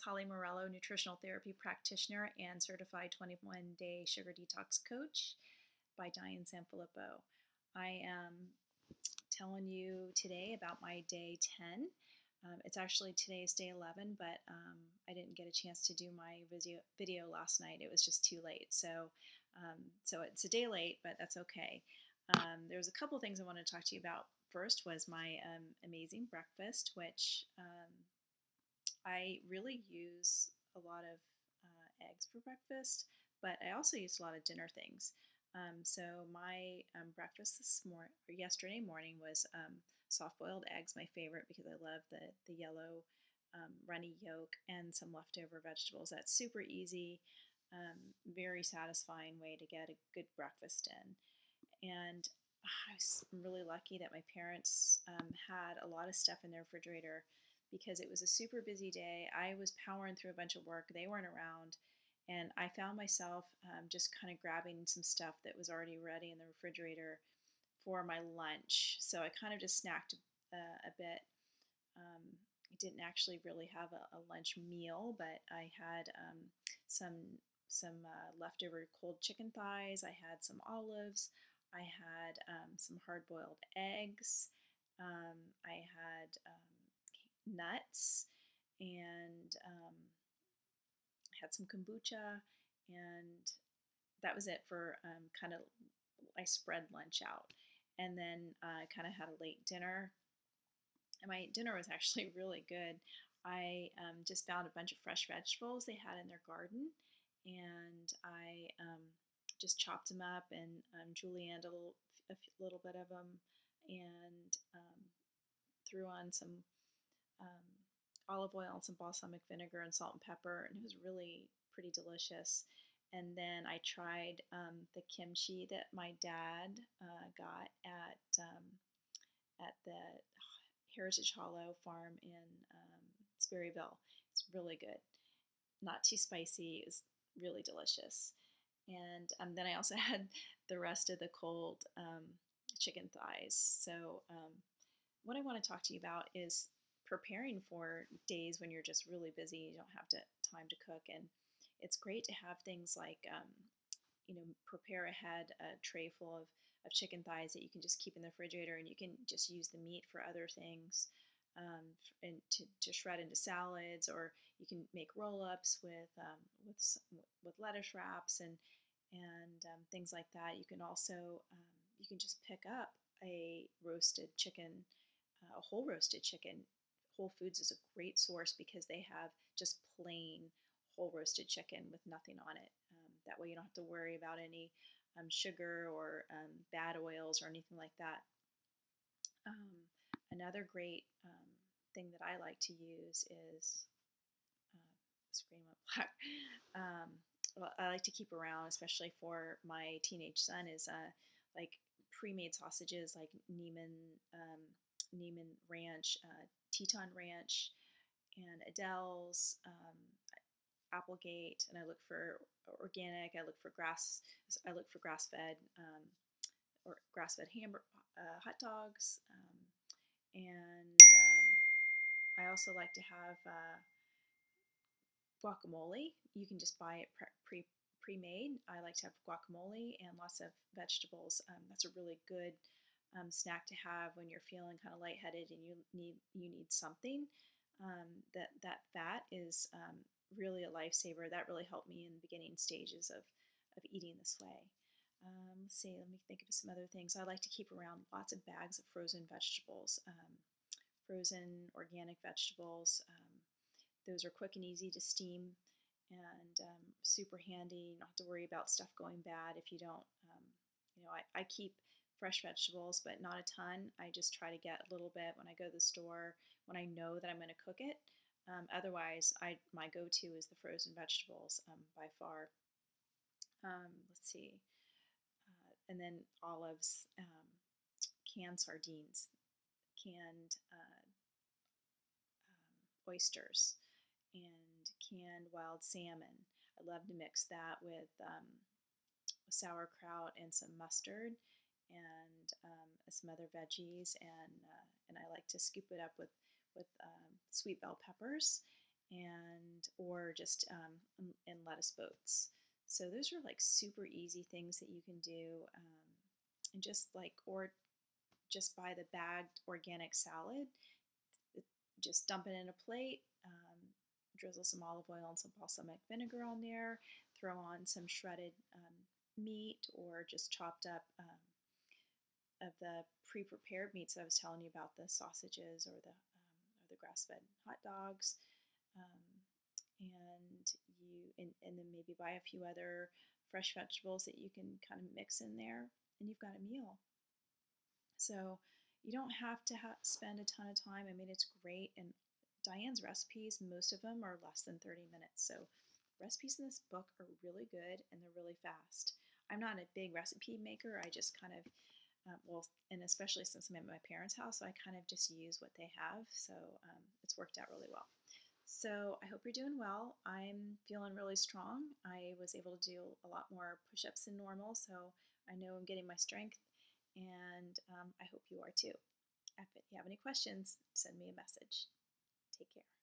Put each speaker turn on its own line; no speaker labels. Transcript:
It's Holly Morello, nutritional therapy practitioner and certified 21-day sugar detox coach by Diane Sanfilippo. I am telling you today about my day 10. It's actually today's day 11, but I didn't get a chance to do my video last night. It was just too late. So it's a day late, but that's okay. There's a couple things I want to talk to you about. First was my amazing breakfast, which I really use a lot of eggs for breakfast, but I also use a lot of dinner things. So my breakfast yesterday morning was soft-boiled eggs, my favorite because I love the yellow runny yolk, and some leftover vegetables. That's super easy, very satisfying way to get a good breakfast in. And I was really lucky that my parents had a lot of stuff in their refrigerator because it was a super busy day. I was powering through a bunch of work. They weren't around. And I found myself just kind of grabbing some stuff that was already ready in the refrigerator for my lunch. So I kind of just snacked a bit. I didn't actually really have a lunch meal, but I had some leftover cold chicken thighs. I had some olives. I had some hard-boiled eggs. I had nuts, and had some kombucha, and that was it for kind of, I spread lunch out. And then I kind of had a late dinner, and my dinner was actually really good. I just found a bunch of fresh vegetables they had in their garden, and I just chopped them up and julienned a little bit of them, and threw on some um, olive oil and some balsamic vinegar and salt and pepper, and it was really pretty delicious. And then I tried the kimchi that my dad got at the Heritage Hollow farm in Sperryville. It's really good. Not too spicy. It was really delicious. And then I also had the rest of the cold chicken thighs. So what I want to talk to you about is preparing for days when you're just really busy, you don't have time to cook. And it's great to have things like, prepare ahead a tray full of chicken thighs that you can just keep in the refrigerator, and you can just use the meat for other things, and to shred into salads, or you can make roll-ups with lettuce wraps and things like that. You can also you can just pick up a roasted chicken, a whole roasted chicken. Whole Foods is a great source because they have just plain whole roasted chicken with nothing on it. That way you don't have to worry about any sugar or bad oils or anything like that. Another great thing that I like to use is screen went black. Well, I like to keep around, especially for my teenage son, is like pre-made sausages like Neiman Ranch, Teton Ranch, and Adele's, Applegate, and I look for organic. I look for grass-fed or grass-fed hot dogs, and I also like to have guacamole. You can just buy it pre-made. I like to have guacamole and lots of vegetables. That's a really good snack to have when you're feeling kind of lightheaded and you need something. That fat is really a lifesaver. That really helped me in the beginning stages of eating this way. Let's see, let me think of some other things. I like to keep around lots of bags of frozen vegetables, frozen organic vegetables. Those are quick and easy to steam, and super handy. You don't have to worry about stuff going bad if you don't. I keep fresh vegetables, but not a ton. I just try to get a little bit when I go to the store, when I know that I'm going to cook it. Otherwise, my go-to is the frozen vegetables by far. Let's see. And then olives, canned sardines, canned oysters, and canned wild salmon. I love to mix that with sauerkraut and some mustard, and some other veggies, and I like to scoop it up with sweet bell peppers and or just in lettuce boats. So those are like super easy things that you can do, and just like or just buy the bagged organic salad. Just dump it in a plate, drizzle some olive oil and some balsamic vinegar on there, throw on some shredded meat or just chopped up of the pre-prepared meats that I was telling you about, the sausages or the grass-fed hot dogs, um, and then maybe buy a few other fresh vegetables that you can kind of mix in there, and you've got a meal. So you don't have to spend a ton of time. I mean, it's great. And Diane's recipes, most of them are less than 30 minutes. So recipes in this book are really good and they're really fast. I'm not a big recipe maker. I just kind of, and especially since I'm at my parents' house, I kind of just use what they have. So it's worked out really well. So I hope you're doing well. I'm feeling really strong. I was able to do a lot more push-ups than normal, so I know I'm getting my strength, and I hope you are too. If you have any questions, send me a message. Take care.